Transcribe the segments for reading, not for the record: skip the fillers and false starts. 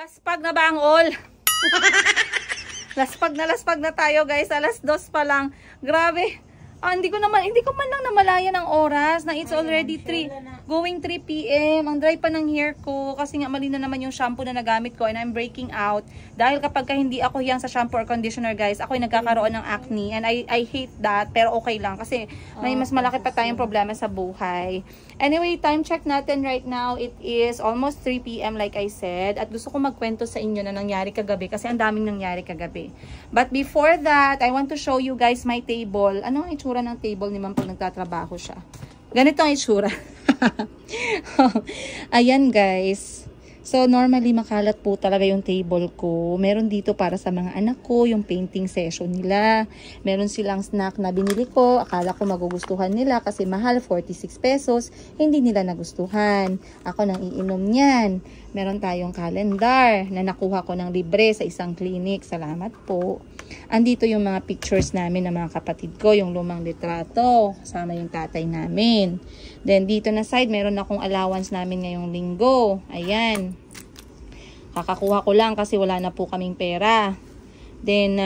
Laspag na ba ang all? laspag na tayo guys. Alas 2 pa lang. Grabe. Hindi ko man lang namalayan ang oras na it's already 3 going 3 PM. Ang dry pa ng hair ko kasi nga mali na naman yung shampoo na nagamit ko and I'm breaking out. Dahil kapag hindi ako yang sa shampoo or conditioner guys, ako ay nagkakaroon ng acne and I hate that, pero okay lang kasi may mas malaki pa tayong problema sa buhay. Anyway, time check natin right now. It is almost 3 PM like I said. At gusto ko magkwento sa inyo na nangyari kagabi kasi ang daming nangyari kagabi. But before that, I want to show you guys my table. Ano ang itsura ng table ni Ma'am pag nagtatrabaho siya? Ganito ang itsura. Ayan guys. So normally makalat po talaga yung table ko. Meron dito para sa mga anak ko, yung painting session nila. Meron silang snack na binili ko. Akala ko magugustuhan nila kasi mahal, 46 pesos. Hindi nila nagustuhan. Ako nang iinom niyan. Meron tayong calendar na nakuha ko ng libre sa isang clinic. Salamat po. Andito yung mga pictures namin ng mga kapatid ko, yung lumang litrato, kasama yung tatay namin. Then dito na side, meron akong allowance namin ngayong linggo. Ayan. Kakakuha ko lang kasi wala na po kaming pera. Then,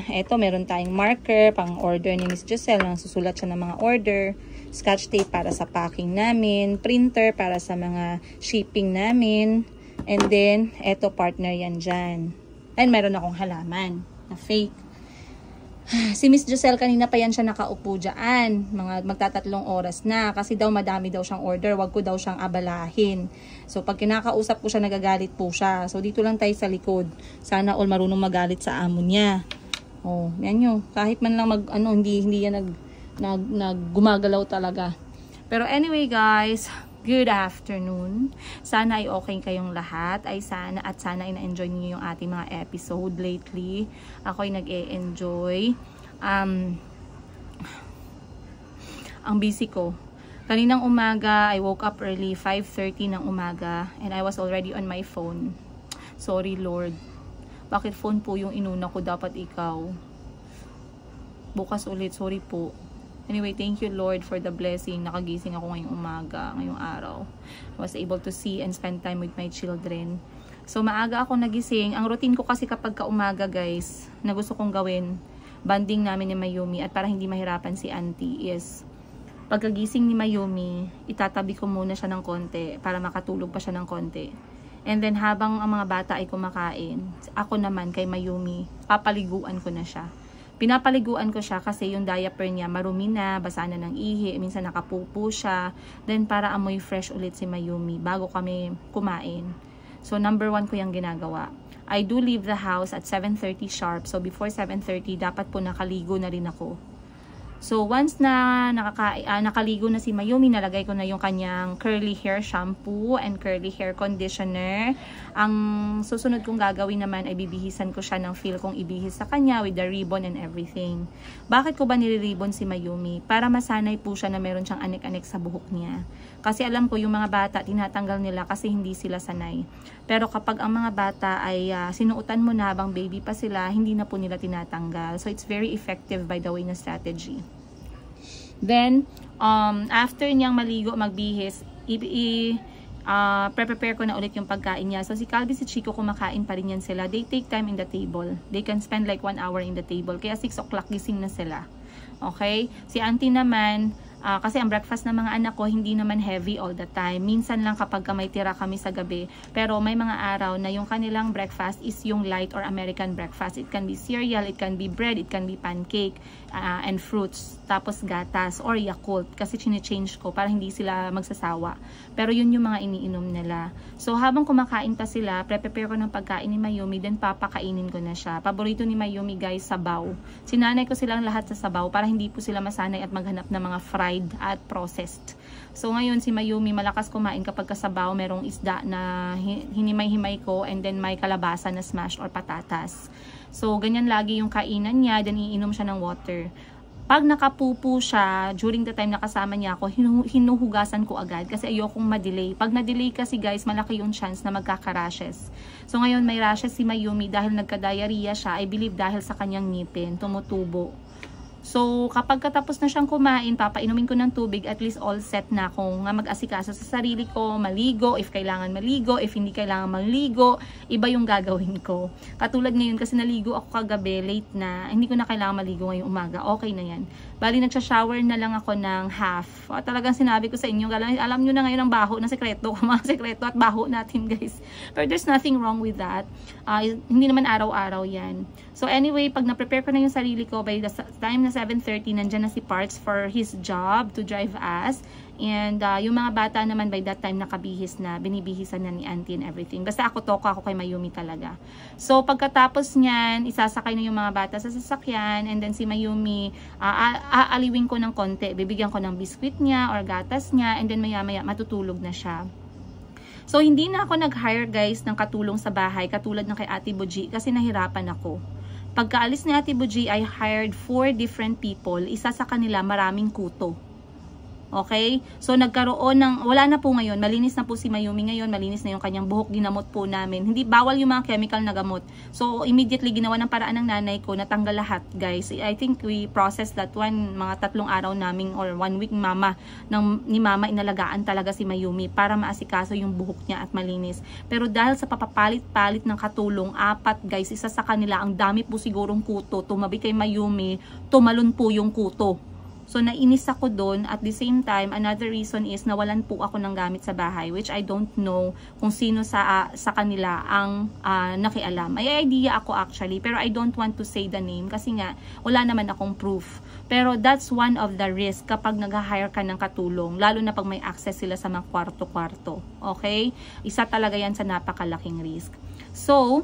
eto meron tayong marker, pang order ni Miss Giselle, nang susulat siya ng mga order. Scotch tape para sa packing namin. Printer para sa mga shipping namin. And then, eto partner yan dyan. And meron akong halaman na fake. Si Miss Giselle kanina pa yan siya nakaupo dyan. Magtatatlong oras na. Kasi daw madami daw siyang order. Wag ko daw siyang abalahin. So pag kinakausap ko siya, nagagalit po siya. So dito lang tayo sa likod. Sana all marunong magalit sa amo niya. Oh, yan nyo. Kahit man lang hindi yan gumagalaw talaga. Pero anyway guys, good afternoon. Sana ay okay kayong lahat. Sana ay na-enjoy niyo yung ating mga episode lately. Ako ay nag-e-enjoy. Ang busy ko. Kaninang umaga, I woke up early, 5:30 ng umaga, and I was already on my phone. Sorry Lord. Bakit phone po yung inuna ko? Dapat ikaw. Bukas ulit. Sorry po. Anyway, thank you Lord for the blessing. Nakagising ako ngayong umaga, ngayong araw. I was able to see and spend time with my children. So maaga ako nagising. Ang routine ko kasi kapag umaga guys, na gusto kong gawin, banding namin ni Mayumi at para hindi mahirapan si auntie is, pagkagising ni Mayumi, itatabi ko muna siya ng konti para makatulog pa siya ng konti. And then habang ang mga bata ay kumakain, ako naman kay Mayumi, papaliguan ko na siya. Pinapaliguan ko siya kasi yung diaper niya marumi na, basa na ng ihi, minsan nakapupo siya. Then para amoy fresh ulit si Mayumi bago kami kumain. So number 1 ko yung ginagawa. I do leave the house at 7:30 sharp. So before 7:30 dapat po nakaligo na rin ako. So once na nakaligo na si Mayumi, nalagay ko na yung kanyang curly hair shampoo and curly hair conditioner. Ang susunod kong gagawin naman ay bibihisan ko siya ng feel kong ibihis sa kanya with the ribbon and everything. Bakit ko ba niliribbon si Mayumi? Para masanay po siya na meron siyang anek-anek sa buhok niya. Kasi alam ko yung mga bata tinatanggal nila kasi hindi sila sanay. Pero kapag ang mga bata ay sinuotan mo na habang baby pa sila, hindi na po nila tinatanggal. So it's very effective by the way na strategy. Then, after niyang maligo, magbihis, prepare ko na ulit yung pagkain niya. So si Calvi, si Chico, kumakain pa rin yan sila. They take time in the table. They can spend like 1 hour in the table. Kaya 6 o'clock gising na sila. Okay? Si auntie naman, kasi ang breakfast ng mga anak ko hindi naman heavy all the time. Minsan lang kapag may tira kami sa gabi. Pero may mga araw na yung kanilang breakfast is yung light or American breakfast. It can be cereal, it can be bread, it can be pancake, and fruits. Tapos gatas or Yakult. Kasi chine-change ko para hindi sila magsasawa. Pero yun yung mga iniinom nila. So habang kumakain pa sila, prepare ko ng pagkain ni Mayumi, then papakainin ko na siya. Paborito ni Mayumi guys, sabaw. Sinanay ko silang lahat sa sabaw para hindi po sila masanay at maghanap ng mga fried at processed. So ngayon si Mayumi malakas kumain kapag kasabaw, merong isda na hinimay-himay ko and then may kalabasa na smashed or patatas. So ganyan lagi yung kainan niya, then iinom siya ng water. Pag nakapupo siya, during the time na kasama niya ako, hinuhugasan ko agad kasi ayokong ma-delay. Pag na-delay kasi guys, malaki yung chance na magkaka-rashes. So ngayon may rashes si Mayumi dahil nagka-diarrhea siya, I believe dahil sa kanyang ngipin, tumutubo. So, kapag katapos na siyang kumain, papainumin ko ng tubig, at least all set na ako nga mag-asikaso sa sarili ko, maligo, if kailangan maligo, if hindi kailangan maligo, iba yung gagawin ko. Katulad ngayon, kasi naligo ako kagabi, late na, hindi ko na kailangan maligo ngayong umaga, okay na yan. Bali, nagsha-shower na lang ako ng half. Talagang sinabi ko sa inyo, alam nyo na ngayon ang baho ng sekreto, mga sekreto at baho natin, guys. But there's nothing wrong with that. Hindi naman araw-araw yan. So anyway, pag na-prepare ko na yung sarili ko, by the time na 7:30, nandyan na si Parts for his job to drive us. And yung mga bata naman by that time nakabihis na, binibihisan na ni auntie and everything. Basta ako kay Mayumi talaga. So pagkatapos niyan, isasakay na yung mga bata sa sasakyan, and then si Mayumi, aaliwin ko ng konti. Bibigyan ko ng biskwit niya or gatas niya, and then maya-maya matutulog na siya. So hindi na ako nag-hire, guys, ng katulong sa bahay katulad ng kay Ate Buji kasi nahirapan ako. Pagkaalis ni Ate Buji, I hired 4 different people. Isa sa kanila maraming kuto. Okay? So, nagkaroon ng, wala na po ngayon, malinis na po si Mayumi ngayon, malinis na yung kanyang buhok, ginamot po namin. Hindi, bawal yung mga chemical na gamot. So, immediately, ginawa ng paraan ng nanay ko, natanggal lahat, guys. I think we processed that one, mga 3 araw namin, or 1 week ni mama, inalagaan talaga si Mayumi para maasikaso yung buhok niya at malinis. Pero dahil sa papapalit-palit ng katulong, 4, guys, isa sa kanila, ang dami po sigurong kuto, tumabi kay Mayumi, tumalon po yung kuto. So, nainis ako doon. At the same time, another reason is nawalan po ako ng gamit sa bahay, which I don't know kung sino sa kanila ang nakialam. May idea ako actually, pero I don't want to say the name kasi nga, wala naman akong proof. Pero that's one of the risks kapag nag-hire ka ng katulong, lalo na pag may access sila sa mga kwarto-kwarto. Okay? Isa talaga yan sa napakalaking risk. So,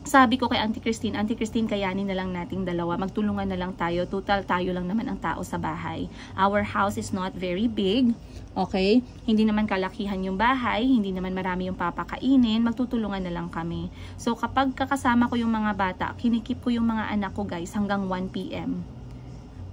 sabi ko kay Auntie Christine, kayanin na lang nating dalawa. Magtulungan na lang tayo. Total, tayo lang naman ang tao sa bahay. Our house is not very big. Okay? Hindi naman kalakihan yung bahay. Hindi naman marami yung papakainin. Magtutulungan na lang kami. So, kapag kakasama ko yung mga bata, kinikip ko yung mga anak ko, guys, hanggang 1 PM.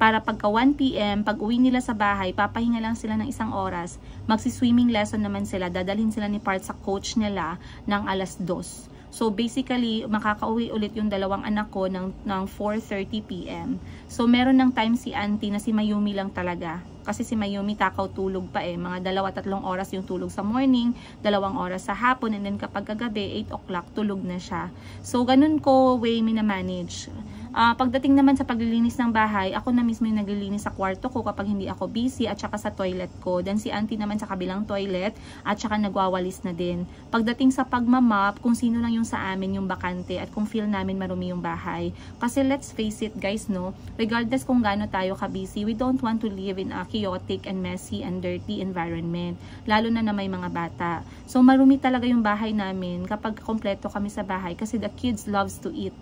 Para pagka 1 PM, pag uwi nila sa bahay, papahinga lang sila ng 1 oras. Magsi-swimming lesson naman sila. Dadalhin sila ni Parts sa coach nila ng 2:00. So, basically, makakauwi ulit yung 2 anak ko ng 4:30 PM. So, meron ng time si auntie na si Mayumi lang talaga. Kasi si Mayumi takaw tulog pa eh. Mga 2-3 oras yung tulog sa morning, 2 oras sa hapon, and then kapag kagabi, 8 o'clock, tulog na siya. So, ganun ko way minamanage. Pagdating naman sa paglilinis ng bahay, ako na mismo yung naglilinis sa kwarto ko kapag hindi ako busy at saka sa toilet ko. Then si auntie naman sa kabilang toilet at saka nagwawalis na din. Pagdating sa pagmamap, kung sino lang yung sa amin yung bakante at kung feel namin marumi yung bahay. Kasi let's face it, guys, no, regardless kung gaano tayo ka-busy, we don't want to live in a chaotic and messy and dirty environment. Lalo na may mga bata. So marumi talaga yung bahay namin kapag kompleto kami sa bahay kasi the kids loves to eat.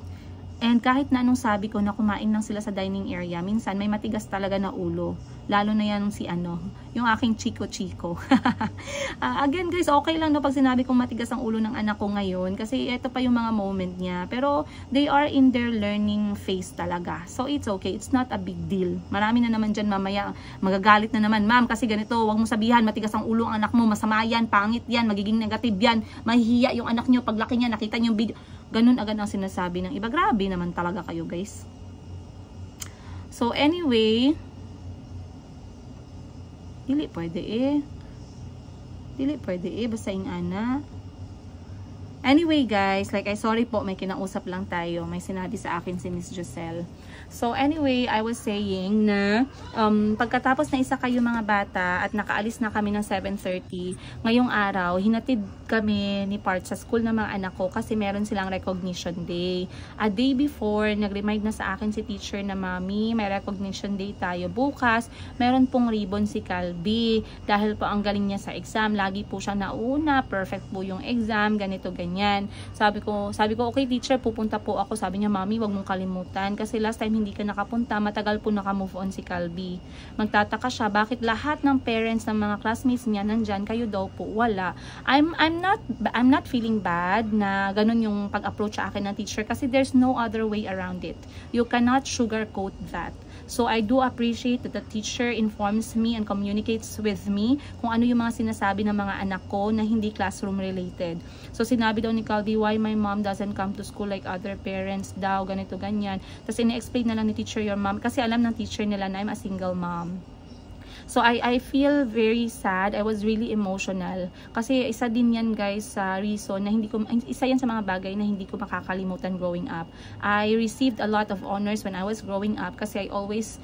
And kahit na anong sabi ko na kumain lang sila sa dining area, minsan may matigas talaga na ulo. Lalo na yan yung aking chiko-chiko. Again guys, okay lang no pag sinabi kong matigas ang ulo ng anak ko ngayon. Kasi ito pa yung mga moment niya. Pero they are in their learning phase talaga. So it's okay. It's not a big deal. Marami na naman dyan mamaya magagalit na naman. Ma'am, kasi ganito, huwag mo sabihan, matigas ang ulo ang anak mo. Masama yan, pangit yan, magiging negative yan. Mahihiya yung anak nyo paglaki niya, nakita niyo yung video. Ganun agad ang sinasabi ng iba. Grabe naman talaga kayo, guys. So, anyway, dili pwede basta yung ana. Anyway, guys, sorry po, may kinausap lang tayo. May sinabi sa akin si Miss Giselle. So, anyway, I was saying na pagkatapos na isa kayo mga bata at nakaalis na kami ng 7:30, ngayong araw, hinatid kami ni Parts sa school ng mga anak ko kasi meron silang recognition day. A day before, nag-remind na sa akin si teacher na, Mami, may recognition day tayo bukas. Meron pong ribbon si Calby. Dahil po ang galing niya sa exam, lagi po siyang nauna, perfect po yung exam, ganito, ganyan. Sabi ko, okay teacher, pupunta po ako. Sabi niya, Mami, wag mong kalimutan. Kasi last time hindi ka nakapunta, matagal po naka-move on si Calby. Magtataka siya, bakit lahat ng parents ng mga classmates niya nandyan, kayo daw po wala. I'm not feeling bad na ganun yung pag-approach sa akin ng teacher kasi there's no other way around it. You cannot sugarcoat that. So I do appreciate that the teacher informs me and communicates with me kung ano yung mga sinasabi ng mga anak ko na hindi classroom related. So sinabi daw ni Calvi, why my mom doesn't come to school like other parents daw, ganito ganyan. Tapos ini-explain na lang ni teacher your mom kasi alam ng teacher nila na I'm a single mom. So I feel very sad. I was really emotional. Kasi isa din yan guys sa reason na isa yan sa mga bagay na hindi ko makakalimutan growing up. I received a lot of honors when I was growing up kasi I always,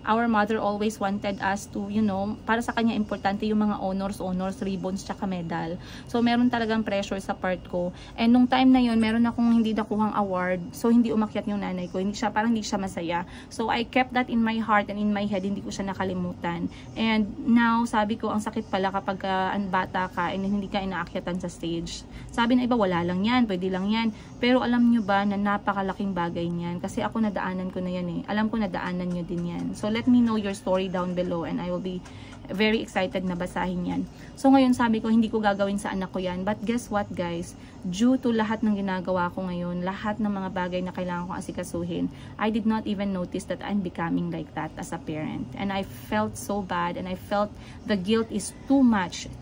our mother always wanted us to, you know, para sa kanya importante yung mga honors, ribbons, tsaka medal. So, meron talagang pressure sa part ko. And nung time na yun, meron akong hindi nakuhang award. So, hindi umakyat yung nanay ko. Parang hindi siya masaya. So, I kept that in my heart and in my head. Hindi ko siya nakalimutan. And now, sabi ko, ang sakit pala kapag bata ka and hindi ka inaakyatan sa stage. Sabi na iba, wala lang yan, pwede lang yan. Pero alam nyo ba na napakalaking bagay niyan? Kasi ako nadaanan ko na yan eh. Alam ko nadaanan nyo din yan. So, let me know your story down below and I will be very excited na basahin yan. So ngayon sabi ko hindi ko gagawin sa anak ko yan, but guess what guys, due to lahat ng ginagawa ko ngayon, lahat ng mga bagay na kailangan kong asikasuhin, I did not even notice that I'm becoming like that as a parent. And I felt so bad and I felt the guilt is too much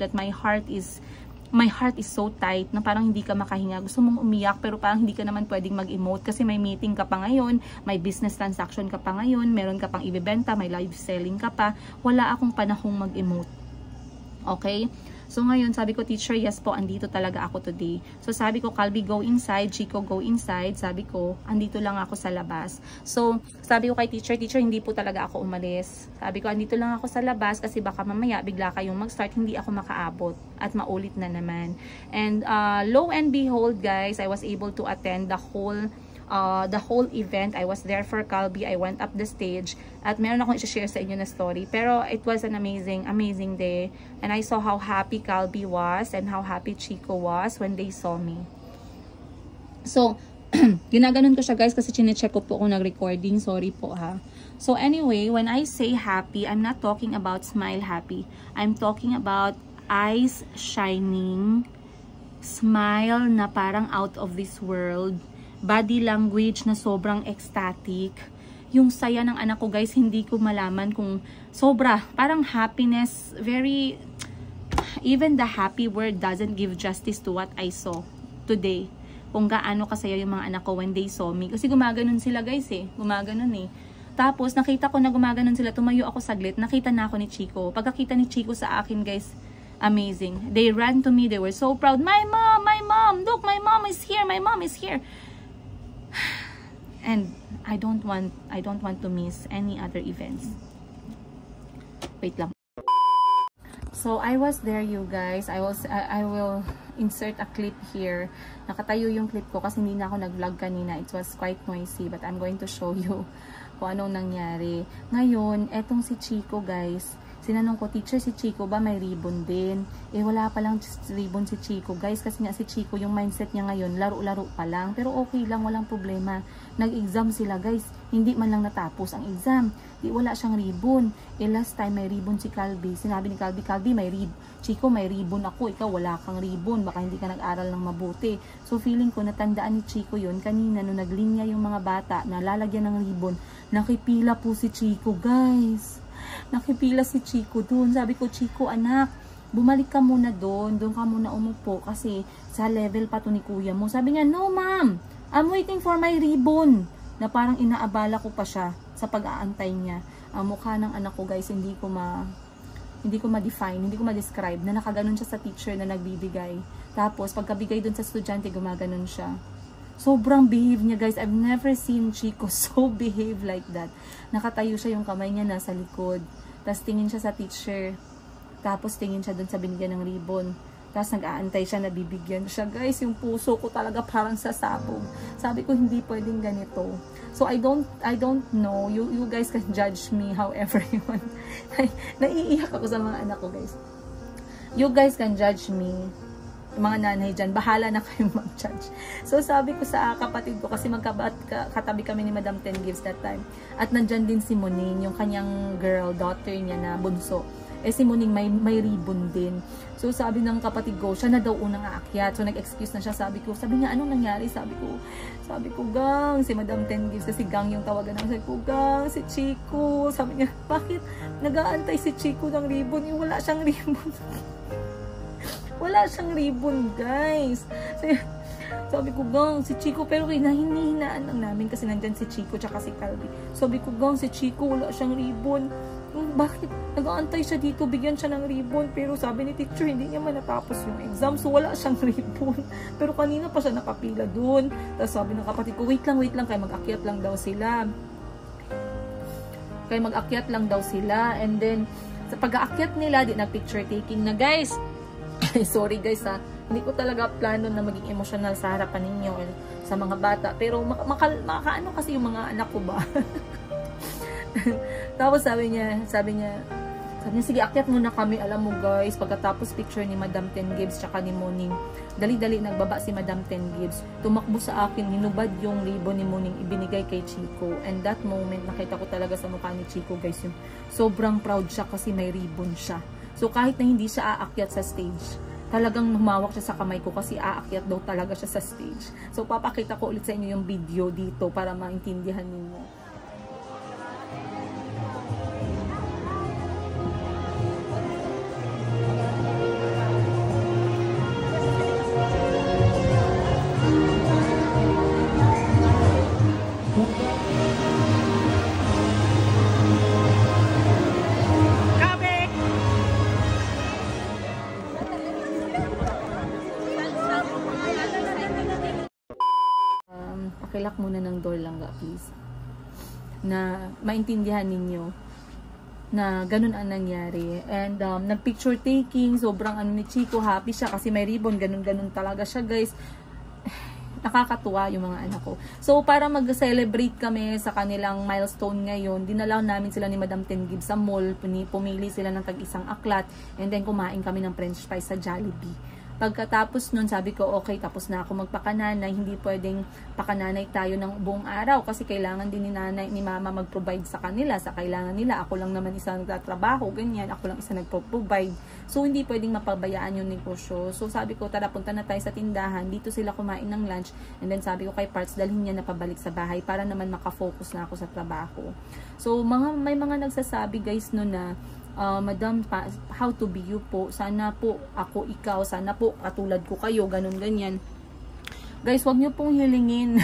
that my heart is so tight na parang hindi ka makahinga. Gusto mong umiyak pero parang hindi ka naman pwedeng mag-emote kasi may meeting ka pa ngayon, may business transaction ka pa ngayon, meron ka pang ibebenta, may live selling ka pa. Wala akong panahong mag-emote. Okay? So ngayon, sabi ko, teacher, yes po, andito talaga ako today. So sabi ko, Calvi, go inside, Chico, go inside. Sabi ko, andito lang ako sa labas. So sabi ko kay teacher, hindi po talaga ako umalis. Sabi ko, andito lang ako sa labas kasi baka mamaya bigla kayong mag-start, hindi ako makaabot at maulit na naman. And lo and behold, guys, I was able to attend the whole event. I was there for Calvi. I went up the stage at meron akong i-share sa inyo na story. Pero it was an amazing day. And I saw how happy Calvi was and how happy Chico was when they saw me. So, ginaganon ko siya guys kasi chinecheck ko po kung nag-recording. Sorry po ha. So anyway, when I say happy, I'm not talking about smile happy. I'm talking about eyes shining, smile na parang out of this world, body language na sobrang ecstatic. Yung saya ng anak ko guys, hindi ko malaman kung sobra. Parang happiness, even the happy word doesn't give justice to what I saw today. Kung gaano kasaya yung mga anak ko when they saw me. Kasi gumaganon sila guys eh. Gumaganon eh. Tapos nakita ko na gumaganon sila. Tumayo ako saglit. Nakita na ako ni Chico. Pagkakita ni Chico sa akin guys, amazing. They ran to me. They were so proud. My mom, look, my mom is here. My mom is here. And I don't want to miss any other events. Wait lang. So I was there, you guys. I will insert a clip here. Nakatayo yung clip ko kasi hindi na ako nag-vlog kanina. It was quite noisy, but I'm going to show you kung anong nangyari. Ngayon, etong si Chico, guys. Sinanong ko, teacher, si Chico ba may ribbon din? Eh, wala pa lang ribbon si Chico, guys. Kasi nga si Chico, yung mindset niya ngayon, laro-laro pa lang. Pero okay lang, walang problema. Nag-exam sila, guys. Hindi man lang natapos ang exam. Wala siyang ribbon. Eh, last time may ribbon si Calvi. Sinabi ni Calvi, may ribbon. Chico, may ribbon ako. Ikaw, wala kang ribbon. Baka hindi ka nag-aral ng mabuti. So, feeling ko, natandaan ni Chico yun. Kanina, nung naglinya yung mga bata na lalagyan ng ribbon, nakipila po si Chico, guys. Nakipila si Chico dun. Sabi ko, Chico, anak, bumalik ka muna doon. Doon ka muna umupo kasi sa level pa to ni kuya mo. Sabi niya, no ma'am, I'm waiting for my ribbon. Na parang inaabala ko pa siya sa pag-aantay niya. Ang mukha ng anak ko, guys, hindi ko ma-define, hindi ko ma-describe na nakaganon siya sa teacher na nagbibigay. Tapos, pagkabigay dun sa estudyante, gumaganon siya. Sobrang behave niya, guys. I've never seen Chico so behave like that. Nakatayo siya, yung kamay niya nasa likod. Tapos tingin siya sa teacher. Tapos tingin siya dun sa binigyan ng ribbon. Tapos nag-aantay siya na bibigyan siya. Guys, yung puso ko talaga parang sasabog. Sabi ko, hindi pwedeng ganito. So, I don't know. You guys can judge me however you want. Naiiyak ako sa mga anak ko, guys. You guys can judge me. Mga nanay dyan, bahala na kayong mag-judge. So, sabi ko sa kapatid ko, kasi katabi kami ni Madam Ten Gives that time. At nandyan din si Monin, yung kanyang daughter niya na bunso. Eh si Muning may ribbon din. So sabi ng kapatid ko, siya na daw unang aakyat. So nag-excuse na siya, sabi niya, anong nangyari? Sabi ko, gang, si Madam Ten Gives, kasi gang yung tawagan namin. Sabi ko, gang, si Chico. Sabi niya, bakit nag-aantay si Chico ng ribbon? Yung wala siyang ribbon. Wala siyang ribbon, guys. Sabi ko, gang, si Chico, pero hinihinaan lang namin kasi nandyan si Chico tsaka si Calvi. Sabi ko, gang, si Chico, wala siyang ribbon. Bakit? Nag-aantay siya dito, bigyan siya ng ribbon. Pero sabi ni teacher, hindi niya manatapos yung exam. So, wala siyang ribbon. Pero kanina pa siya nakapila dun. Tapos sabi ng kapatid ko, wait lang, kaya mag-akyat lang daw sila. And then, sa pag-aakyat nila, di nag-picture taking na, guys. Sorry, guys, ha. Hindi ko talaga plano na maging emotional sa harapan ninyo sa mga bata. Pero, makaano kasi yung mga anak ko ba? Tapos sabi niya, sige, akyat muna kami. Alam mo, guys, pagkatapos picture ni Madam Ten Gibbs tsaka ni Muning, dali-dali nagbaba si Madam Ten Gibbs, tumakbo sa akin, hinubad yung ribbon ni Muning, ibinigay kay Chico. And that moment, nakita ko talaga sa mukha ni Chico, guys, yung sobrang proud siya kasi may ribbon siya. So kahit na hindi siya aakyat sa stage, talagang humawak siya sa kamay ko kasi aakyat daw talaga siya sa stage. So papakita ko ulit sa inyo yung video dito para maintindihan ninyo. Pakilak muna ng door lang, please. Na maintindihan ninyo na ganun ang nangyari. And nag-picture taking, sobrang ni Chico, happy siya kasi may ribbon, ganun talaga siya, guys. Nakakatuwa yung mga anak ko. So, para mag-celebrate kami sa kanilang milestone ngayon, dinalaw namin sila ni Madam Ten Gibbs sa mall, pumili sila ng tag-isang aklat, and then kumain kami ng french fries sa Jollibee. Pagkatapos nun, sabi ko, okay, tapos na ako magpakananay. Hindi pwedeng pakananay tayo ng buong araw kasi kailangan din ni mama mag-provide sa kanila, sa kailangan nila. Ako lang naman isa nagtatrabaho, ganyan. Ako lang isa nagpo-provide. So, hindi pwedeng mapabayaan yung negosyo. So, sabi ko, tara, punta na tayo sa tindahan. Dito sila kumain ng lunch. And then, sabi ko kay Parts, dalhin niya na pabalik sa bahay para naman makafocus na ako sa trabaho. So, may mga nagsasabi, guys, no na, Madam, how to be you po, sana po ako, ikaw, sana po katulad ko kayo, ganun ganyan. Guys, wag niyo pong hilingin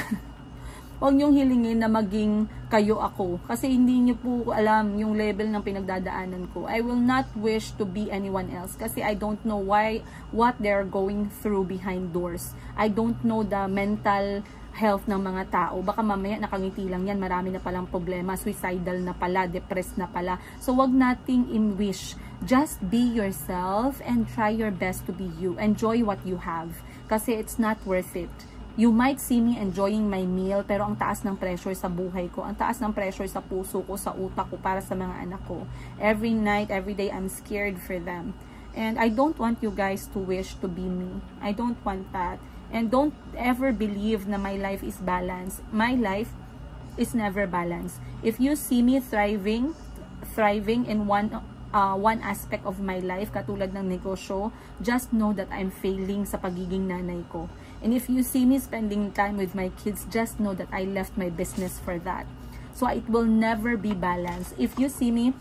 wag niyo hilingin na maging kayo ako, kasi hindi niyo po alam yung level ng pinagdadaanan ko. I will not wish to be anyone else kasi I don't know what they're going through behind doors. I don't know the mental health ng mga tao. Baka mamaya nakangiti lang yan, marami na palang problema, suicidal na pala, depressed na pala. So wag nating in-wish. Just be yourself and try your best to be you. Enjoy what you have kasi it's not worth it. You might see me enjoying my meal, pero ang taas ng pressure sa buhay ko, ang taas ng pressure sa puso ko, sa utak ko para sa mga anak ko. Every night, every day, I'm scared for them. And I don't want you guys to wish to be me. I don't want that. And don't ever believe na my life is balanced. My life is never balanced. If you see me thriving in one aspect of my life, katulad ng negosyo, just know that I'm failing sa pagiging nanay ko. And if you see me spending time with my kids, just know that I left my business for that. So it will never be balanced. If you see me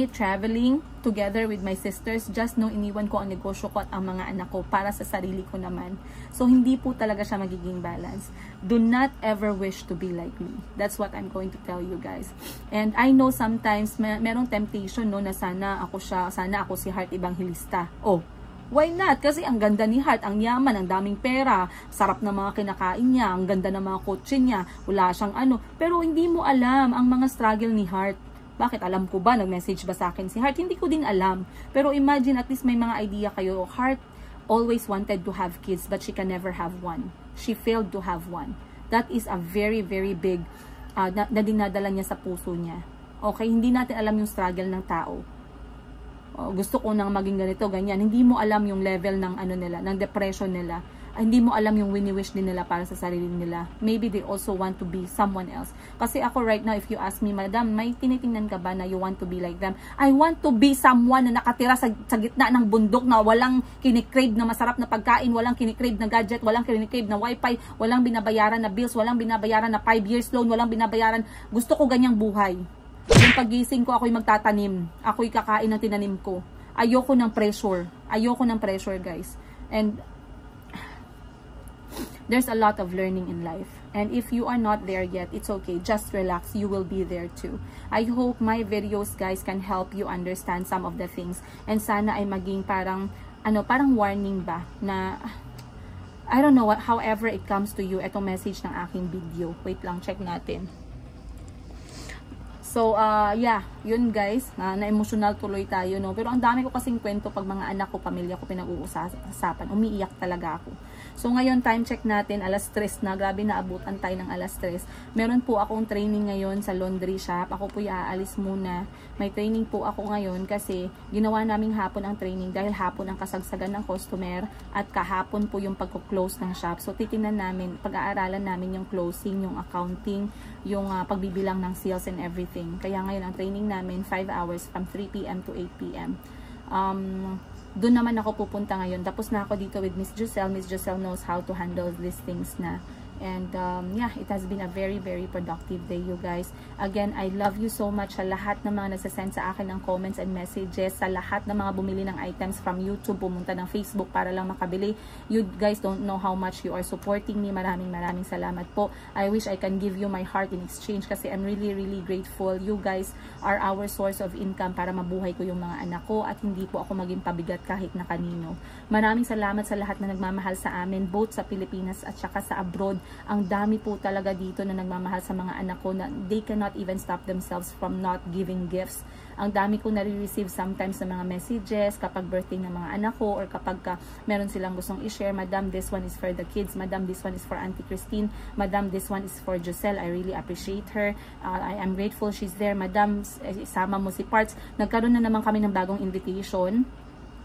traveling together with my sisters, just know iniwan ko ang negosyo ko at ang mga anak ko para sa sarili ko naman. So, hindi po talaga siya magiging balance. Do not ever wish to be like me. That's what I'm going to tell you guys. And I know sometimes merong temptation no na sana ako si Heart Evangelista. Oh, why not? Kasi ang ganda ni Heart, ang yaman, ang daming pera, sarap na mga kinakain niya, ang ganda ng mga kotse niya, wala siyang ano. Pero hindi mo alam ang mga struggle ni Heart. Bakit? Alam ko ba? Nag-message ba sa akin si Heart? Hindi ko din alam. Pero imagine, at least may mga idea kayo. Heart always wanted to have kids, but she can never have one. She failed to have one. That is a very, very big na dinadala niya sa puso niya. Okay? Hindi natin alam yung struggle ng tao. Gusto ko nang maging ganito, ganyan. Hindi mo alam yung level ng ano nila, ng depression nila. hindi mo alam yung wini-wish din nila para sa sarili nila. Maybe they also want to be someone else. Kasi ako right now, if you ask me, madam, may tinitingnan ka ba na you want to be like them? I want to be someone na nakatira sa gitna ng bundok na walang kinikrave na masarap na pagkain, walang kinikrave na gadget, walang kinikrave na wifi, walang binabayaran na bills, walang binabayaran na 5 years loan, walang binabayaran. Gusto ko ganyang buhay. Yung pagising ko, ako'y magtatanim. Ako'y kakain ng tinanim ko. Ayoko ng pressure. Ayoko ng pressure, guys. And there's a lot of learning in life. And if you are not there yet, it's okay. Just relax. You will be there too. I hope my videos, guys, can help you understand some of the things. And sana ay maging parang, parang warning ba na, I don't know, however it comes to you, etong message ng aking video. Wait lang, check natin. So, yeah, yun guys, na-emotional tuloy tayo, no? Pero ang dami ko kasing kwento pag mga anak ko, pamilya ko pinag-uusapan. Umiiyak talaga ako. So, ngayon, time check natin, alas 3 na. Grabe, naabutan tayo ng alas 3. Meron po akong training ngayon sa laundry shop. Ako po aalis muna. May training po ako ngayon kasi ginawa naming hapon ang training dahil hapon ang kasagsagan ng customer at kahapon po yung pagko-close ng shop. So, titingnan namin, pag-aaralan namin yung closing, yung accounting, yung pagbibilang ng sales and everything. Kaya ngayon ang training namin 5 hours from 3 PM to 8 PM. Doon naman ako pupunta ngayon. Tapos na ako dito with Miss Giselle. Miss Giselle knows how to handle these things na. And yeah, it has been a very, very productive day, you guys. Again, I love you so much sa lahat ng mga nagsasend sa akin ng comments and messages, sa lahat ng mga bumili ng items from YouTube, pumunta ng Facebook para lang makabili. You guys don't know how much you are supporting me. Maraming salamat po. I wish I can give you my heart in exchange kasi I'm really, really grateful. You guys are our source of income para mabuhay ko yung mga anak ko at hindi po ako maging pabigat kahit na kanino. Maraming salamat sa lahat na nagmamahal sa amin, both sa Pilipinas at saka sa abroad. Ang dami po talaga dito na nagmamahal sa mga anak ko na they cannot even stop themselves from not giving gifts. Ang dami ko nare-receive sometimes sa mga messages kapag birthday ng mga anak ko or kapag meron silang gustong i-share. Madam, this one is for the kids. Madam, this one is for Auntie Christine. Madam, this one is for Giselle. I really appreciate her. I am grateful she's there. Madam, isama mo si Parts. Nagkaroon na naman kami ng bagong invitation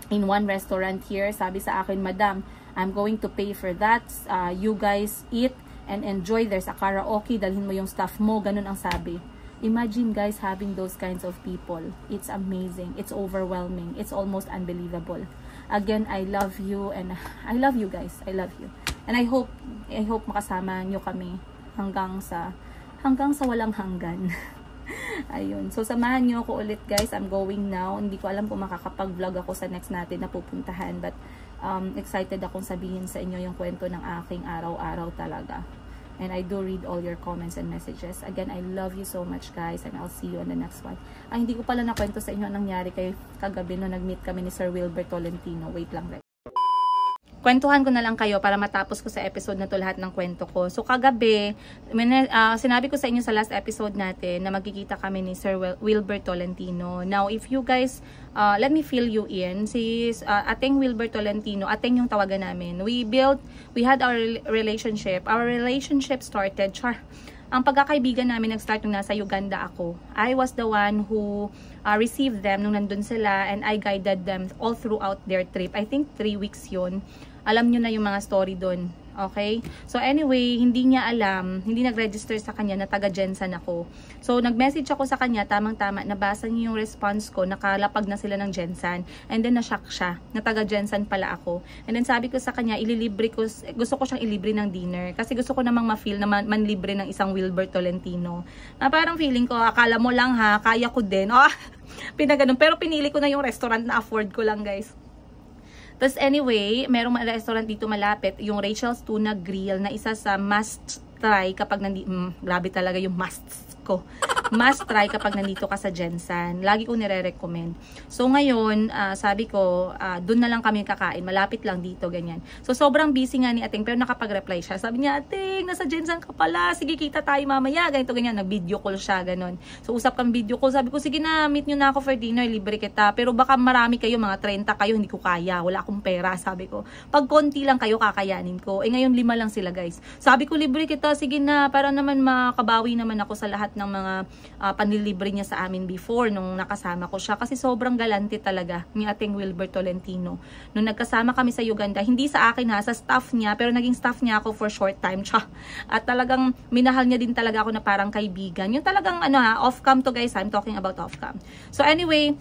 in one restaurant here. Sabi sa akin, Madam, I'm going to pay for that. You guys eat and enjoy. There's a karaoke. Dalhin mo yung stuff mo. Ganun ang sabi. Imagine guys having those kinds of people. It's amazing. It's overwhelming. It's almost unbelievable. Again, I love you and I love you guys. I love you. And I hope makasama nyo kami hanggang sa walang hanggan. Ayun. So, samahan nyo ako ulit guys. I'm going now. Hindi ko alam kung makakapag-vlog ako sa next natin na pupuntahan. But, excited akong sabihin sa inyo yung kwento ng aking araw-araw talaga. And I do read all your comments and messages. Again, I love you so much guys. And I'll see you on the next one. Ay, hindi ko pala nakwento sa inyo ang nangyari kay kagabi no nag-meet kami ni Sir Wilbert Tolentino. Wait lang guys. Kwentuhan ko na lang kayo para matapos ko sa episode na to lahat ng kwento ko. So kagabi, sinabi ko sa inyo sa last episode natin na magkikita kami ni Sir Wilbert Tolentino. Now, if you guys, let me fill you in. Si Ateng Wilbert Tolentino, Ateng yung tawagan namin. We had our relationship. Our relationship started, ang pagkakaibigan namin nag-start nung nasa Uganda ako. I was the one who received them nung nandun sila and I guided them all throughout their trip. I think 3 weeks yun. Alam nyo na yung mga story doon. Okay? So anyway, hindi niya alam, hindi nag-register sa kanya na taga Jensan ako. So nag-message ako sa kanya, tamang-tama, nabasa niya yung response ko, nakalapag na sila ng Jensan. And then na-shock siya, na taga Jensan pala ako. And then sabi ko sa kanya, gusto ko siyang ilibre ng dinner. Kasi gusto ko namang ma-feel na manlibre ng isang Wilbert Tolentino. Na parang feeling ko, akala mo lang ha, kaya ko din. Oh, pinaganon. Pero pinili ko na yung restaurant na afford ko lang guys. Tapos anyway, merong restaurant dito malapit, yung Rachel's Tuna Grill na isa sa must try kapag grabe talaga yung must ko. Must try kapag nandito ka sa Jensan. Lagi ko nire-recommend. So ngayon, sabi ko, doon na lang kami kakain. Malapit lang dito, ganyan. So sobrang busy nga ni Ating, pero nakapag-reply siya. Sabi niya, Ating, nasa Jensan ka pala. Sige, kita tayo mamaya. Ganito, ganyan. Nag-video call siya, ganon. So usap kang video call. Sabi ko, sige na, meet nyo na ako for dinner. Libre kita. Pero baka marami kayo, mga 30 kayo, hindi ko kaya. Wala akong pera, sabi ko. Pag konti lang kayo, kakayanin ko. Ngayon 5 lang sila, guys. Sabi ko, libre kita. Sige na, para naman makabawi naman ako sa lahat ng mga panlilibre niya sa amin before nung nakasama ko siya. Kasi sobrang galante talaga ni Ating Wilbert Tolentino. Nung nagkasama kami sa Uganda, hindi sa akin ha, sa staff niya, pero naging staff niya ako for short time. At talagang minahal niya din talaga ako na parang kaibigan. Yung talagang off-cam to guys, I'm talking about off-cam. So anyway,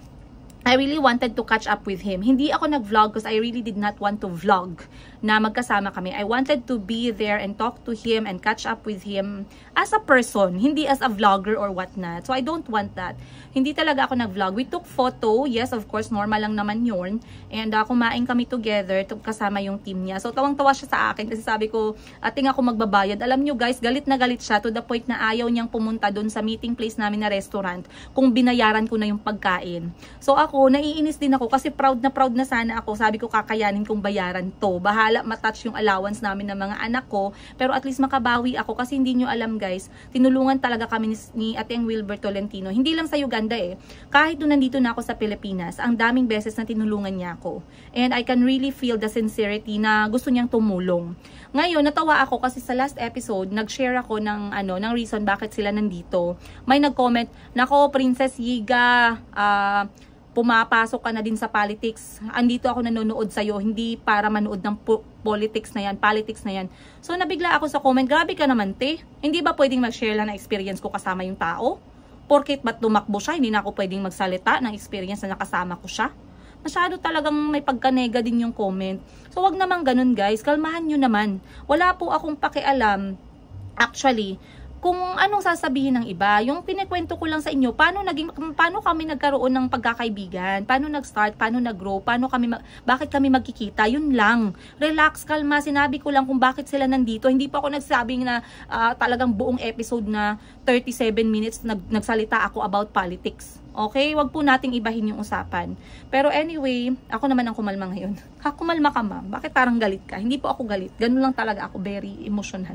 I really wanted to catch up with him. Hindi ako nag-vlog because I really did not want to vlog na magkasama kami. I wanted to be there and talk to him and catch up with him as a person, hindi as a vlogger or whatnot. So I don't want that. Hindi talaga ako nag-vlog. We took photo. Yes, of course, normal lang naman yun. And kumain kami together kasama yung team niya. So tawang-tawa siya sa akin kasi sabi ko, ating ako magbabayad. Alam nyo guys, galit na galit siya to the point na ayaw niyang pumunta dun sa meeting place namin na restaurant kung binayaran ko na yung pagkain. So ako, naiinis din ako kasi proud na sana ako. Sabi ko, kakayanin kong bayaran to. Bahala matouch yung allowance namin ng mga anak ko. Pero at least makabawi ako kasi hindi nyo alam guys, tinulungan talaga kami ni Ating Wilbert Tolentino. Hindi lang sa Uganda kahit nung nandito na ako sa Pilipinas, ang daming beses na tinulungan niya ako. And I can really feel the sincerity na gusto niyang tumulong. Ngayon, natawa ako kasi sa last episode, nag-share ako ng reason bakit sila nandito. May nag-comment, nako Princess Yiga, pumapasok ka na din sa politics. Andito ako nanonood sa'yo, hindi para manood ng politics na yan, politics na yan. So, nabigla ako sa comment, grabe ka naman, te. Hindi ba pwedeng mag-share lang na experience ko kasama yung tao? Porket ba't tumakbo siya, hindi na ako pwedeng magsalita ng experience na nakasama ko siya? Masyado talagang may pagkanega din yung comment. So, wag naman ganun guys, kalmahan nyo naman. Wala po akong pakialam, actually, kung anong sasabihin ng iba. Yung pinikwento ko lang sa inyo, paano kami nagkaroon ng pagkakaibigan, paano nag-start, paano nag-grow, bakit kami magkikita, yun lang. Relax, kalma, sinabi ko lang kung bakit sila nandito. Hindi pa ako nagsabing na talagang buong episode na 37 minutes nagsalita ako about politics. Okay? Wag po nating ibahin yung usapan. Pero anyway, ako naman ang kumalma ngayon. Kumalma ka ma'am. Bakit parang galit ka? Hindi po ako galit. Ganun lang talaga ako. Very emotional.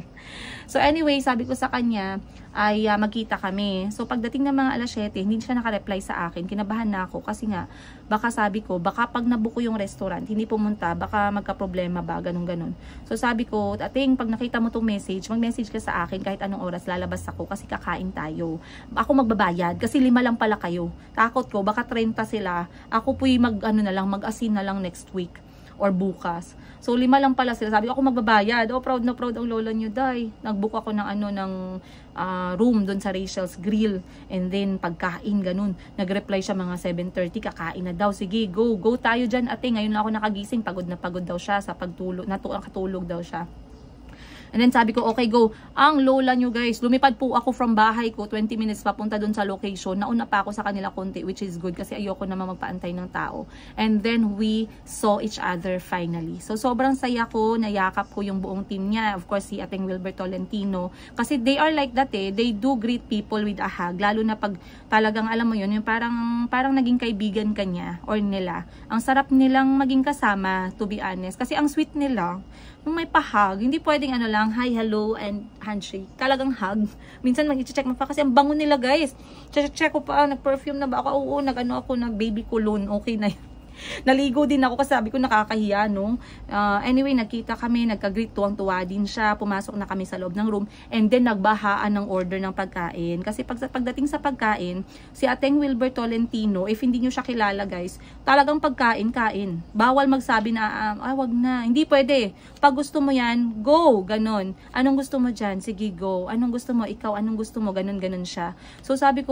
So anyway, sabi ko sa kanya ay magkita kami. So pagdating ng mga alas 7, hindi siya nakareply sa akin. Kinabahan na ako kasi nga, baka sabi ko, baka pag nabuko yung restaurant, hindi pumunta, baka magka-problema ba, ganun-ganun. So sabi ko, Ating, pag nakita mo tong message, mag-message ka sa akin kahit anong oras lalabas ako kasi kakain tayo. Ako magbabayad kasi 5 lang pala kayo. Takot ko, baka 30 sila. Ako po'y mag-asin na lang next week or bukas. So 5 lang pala sila. Sabi ko, ako magbabayad. Oh, proud na proud ang lola nyo, day. Nagbook ako ng room doon sa Rachel's Grill. And then pagkain, ganun. Nag-reply siya mga 7:30, kakain na daw. Sige, go tayo dyan, ate. Ngayon lang ako nakagising. Pagod na pagod daw siya sa pagtulog. Nakatulog daw siya. And then sabi ko, okay, go. Ang lola nyo guys, lumipad po ako from bahay ko, 20 minutes papunta dun sa location. Nauna pa ako sa kanila konti, which is good kasi ayoko naman magpaantay ng tao. And then we saw each other finally. So sobrang saya ko, nayakap ko yung buong team niya. Of course, si Ating Wilbert Tolentino. Kasi they are like that They do greet people with a hug. Lalo na pag talagang, alam mo yun, yung parang naging kaibigan ka niya or nila. Ang sarap nilang maging kasama, to be honest. Kasi ang sweet nila, nung may pa-hug, hindi pwedeng hi, hello, and handshake. Talagang hug. Minsan mag-check mo pa kasi ang bango nila guys. Check ko pa, nag-perfume na ba ako? Oo, nag-baby cologne. Okay na yun. Naligo din ako kasi sabi ko nakakahiya, no? Anyway, nagkita kami, nagka-greet, tuwang-tuwa din siya. Pumasok na kami sa loob ng room and then nagbahaan ng order ng pagkain. Kasi pagdating sa pagkain, si Ating Wilbert Tolentino, if hindi nyo siya kilala guys, talagang pagkain-kain. Bawal magsabi na, wag na. Hindi pwede. Pag gusto mo yan, go! Ganon. Anong gusto mo dyan? Sige, go. Anong gusto mo? Ikaw, anong gusto mo? Ganon siya. So sabi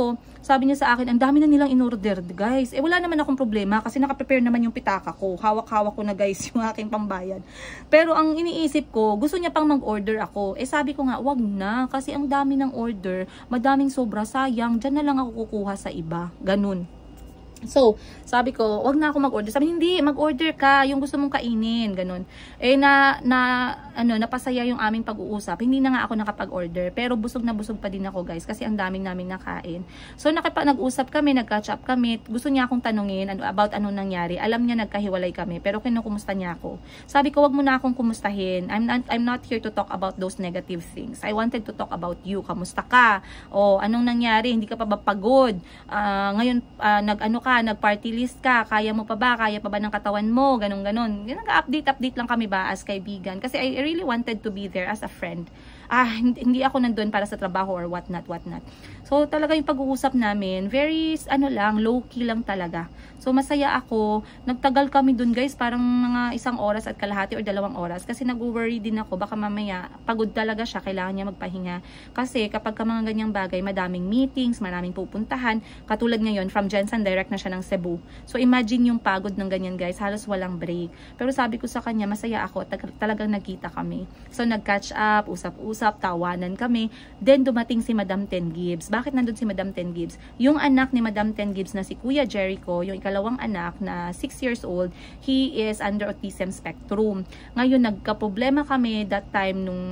niya sa akin, ang dami na nilang in-order guys. Wala naman akong problema kasi nakaprepare naman yung pitaka ko. Hawak-hawak ko na guys yung aking pambayad. Pero ang iniisip ko, gusto niya pang mag-order ako. Sabi ko nga, wag na. Kasi ang dami ng order. Madaming sobra. Sayang. Diyan na lang ako kukuha sa iba. Ganun. So, sabi ko, wag na ako mag-order. Sabi, hindi, mag-order ka, yung gusto mong kainin, ganun. Napasaya yung aming pag-uusap. Hindi na nga ako nakapag-order, pero busog na busog pa din ako, guys, kasi ang daming namin nakain. So, nag-usap kami, nag-catch up kami. Gusto niya akong tanungin about anong nangyari. Alam niya nagkahiwalay kami, pero kinukumusta niya ako. Sabi ko, wag mo na akong kumustahin. I'm not here to talk about those negative things. I wanted to talk about you. Kamusta ka? O, anong nangyari? Hindi ka pa ba pagod? Ngayon, nag-ano ka? ka, nag-party list ka, kaya mo pa ba, kaya pa ba ng katawan mo, ganun. Nag-update lang kami ba as kaibigan. Kasi I really wanted to be there as a friend. Hindi ako nandun para sa trabaho or whatnot. So, talaga yung pag-uusap namin, very, low-key lang talaga. So, masaya ako. Nagtagal kami dun, guys, parang mga 1 oras at kalahati or 2 oras. Kasi nag-worry din ako, baka mamaya, pagod talaga siya, kailangan niya magpahinga. Kasi kapag ka mga ganyang bagay, madaming meetings, maraming pupuntahan. Katulad ngayon, from Jensen, direct na siya ng Cebu. So, imagine yung pagod ng ganyan, guys, halos walang break. Pero sabi ko sa kanya, masaya ako, talagang nagkita kami. So, nag-catch up, usap-usap, tawanan kami. Then, dumating si Madam Ten Gibbs. Bakit nandun si Madam Ten Gibbs? Yung anak ni Madam Ten Gibbs na si Kuya Jericho, yung ikalawang anak na 6 years old, he is under autism spectrum. Ngayon, nagka-problema kami that time nung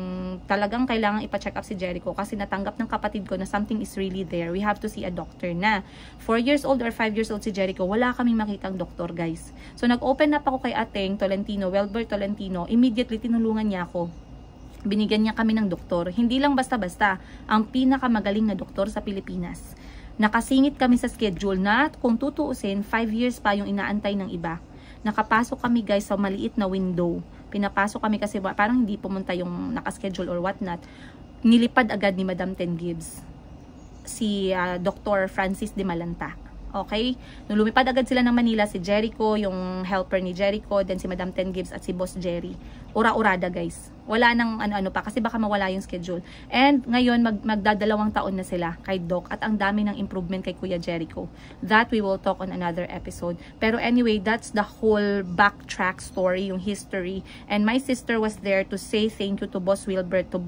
talagang kailangan ipa-check up si Jericho kasi natanggap ng kapatid ko na something is really there. We have to see a doctor na. 4 years old or 5 years old si Jericho, wala kaming makitang doktor, guys. So, nag-open up ako kay Ateng Tolentino, Wilbert Tolentino. Immediately, tinulungan niya ako. Binigyan niya kami ng doktor. Hindi lang basta-basta, ang pinakamagaling na doktor sa Pilipinas. Nakasingit kami sa schedule na kung tutuusin, 5 years pa yung inaantay ng iba. Nakapasok kami, guys, sa maliit na window. Pinapasok kami kasi parang hindi pumunta yung nakaschedule or whatnot. Nilipad agad ni Madam Ten Gibbs si Dr. Francis de Malanta. Okay? Nung lumipad agad sila ng Manila, si Jericho, yung helper ni Jericho, then si Madam Ten Gibbs at si Boss Jerry. Ura-urada, guys. Wala nang ano-ano pa kasi baka mawala yung schedule. And ngayon, magdadalawang taon na sila kay Doc at ang dami ng improvement kay Kuya Jericho. That we will talk on another episode. Pero anyway, that's the whole backtrack story, yung history. And my sister was there to say thank you to Boss Wilbert, to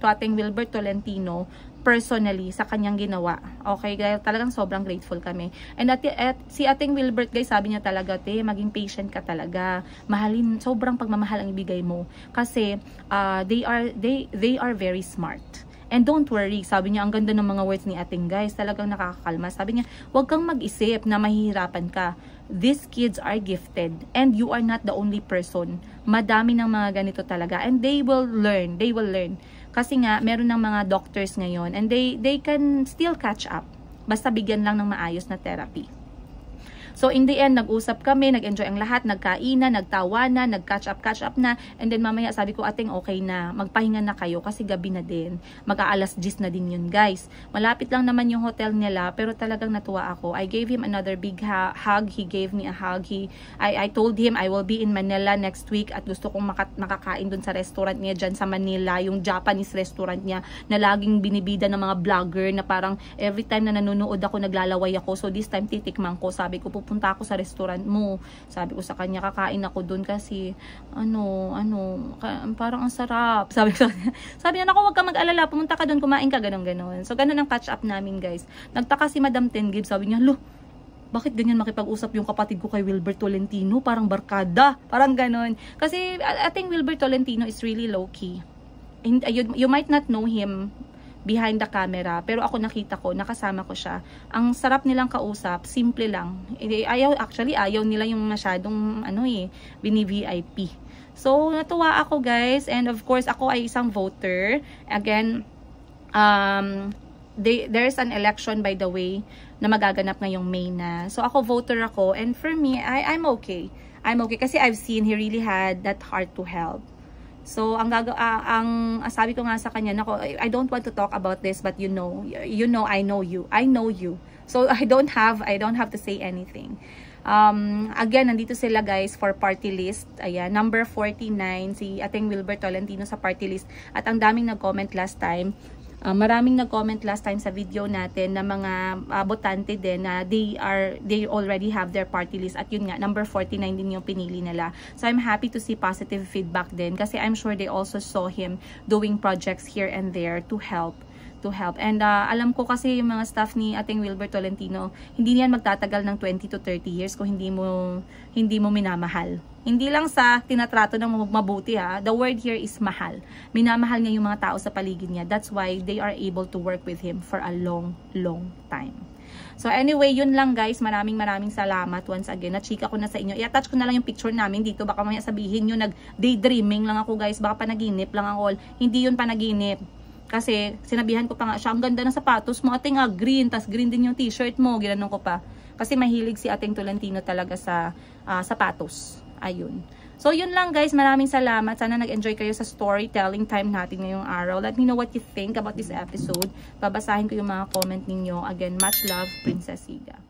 Ating Wilbert Tolentino, personally sa kanyang ginawa. Okay, talagang sobrang grateful kami. And si Ating Wilbert, guys, sabi niya talaga, maging patient ka talaga. Mahalin, sobrang pagmamahal ang ibigay mo. Kasi they are very smart. And don't worry, sabi niya, ang ganda ng mga words ni Ating, guys, talagang nakakakalma. Sabi niya, huwag kang mag-isip na mahihirapan ka. These kids are gifted and you are not the only person. Madami ng mga ganito talaga and they will learn. Kasi nga, meron ng mga doctors ngayon and they can still catch up. Basta bigyan lang ng maayos na therapy. So, in the end, nag-usap kami, nag-enjoy ang lahat, nagkainan, nagtawanan, nag-catch up na. And then, mamaya, sabi ko, Ating, okay na. Magpahinga na kayo kasi gabi na din. Mag-aalas 10 na din yun, guys. Malapit lang naman yung hotel nila, pero talagang natuwa ako. I gave him another big hug. He gave me a hug. I told him I will be in Manila next week at gusto kong makakain dun sa restaurant niya dyan sa Manila, yung Japanese restaurant niya na laging binibida ng mga vlogger na parang every time na nanonood ako, naglalaway ako. So, this time, titikman ko. Sabi ko, pupunta ako sa restaurant mo. Sabi ko sa kanya, kakain ako dun kasi parang ang sarap. Sabi niya, naku, wag ka mag-alala, pumunta ka dun, kumain ka, ganun. So, ganun ang catch up namin, guys. Nagtaka si Madam Ten Gibbs, sabi niya, bakit ganyan makipag-usap yung kapatid ko kay Wilbert Tolentino? Parang barkada. Parang ganun. Kasi, Ating Wilbert Tolentino is really low-key. You might not know him behind the camera, pero ako nakita ko, nakasama ko siya. Ang sarap nilang kausap, simple lang. Ayaw nila yung masyadong bini-VIP. So, natuwa ako, guys, and of course, ako ay isang voter. Again, there's an election, by the way, na magaganap ngayong May na. So, ako voter ako, and for me, I'm okay. I'm okay kasi I've seen he really had that heart to help. So, ang sabi ko nga sa kanya, nako, I don't want to talk about this, but you know, I know you. So, I don't have to say anything. Again, nandito sila, guys, for party list. Ayan, number 49, si Ating Wilbert Tolentino sa party list. At ang daming nag-comment last time. Maraming nag-comment last time sa video natin na mga botante din na they already have their party list at yun nga, number 49 din yung pinili nila. So I'm happy to see positive feedback din kasi I'm sure they also saw him doing projects here and there to help. And alam ko kasi yung mga staff ni Ating Wilbert Tolentino, hindi niyan magtatagal ng 20 to 30 years kung hindi mo minamahal. Hindi lang sa tinatrato ng mabuti, ha. The word here is mahal. Minamahal niya yung mga tao sa paligid niya. That's why they are able to work with him for a long time. So anyway, yun lang, guys. Maraming salamat once again. Na-chika ko na sa inyo. I-attach ko na lang yung picture namin dito. Baka mamaya sabihin nyo, nag-daydreaming lang ako, guys. Baka panaginip lang ako. Hindi yun panaginip. Kasi sinabihan ko pa nga siya, ang ganda ng sapatos mo, Ating, green, tas green din yung t-shirt mo, ginanon ko pa. Kasi mahilig si Ating Tolentino talaga sa sapatos. Ayun. So, yun lang guys. Maraming salamat. Sana nag-enjoy kayo sa storytelling time natin ngayong araw. Let me know what you think about this episode. Babasahin ko yung mga comment ninyo. Again, much love, Princess Siga.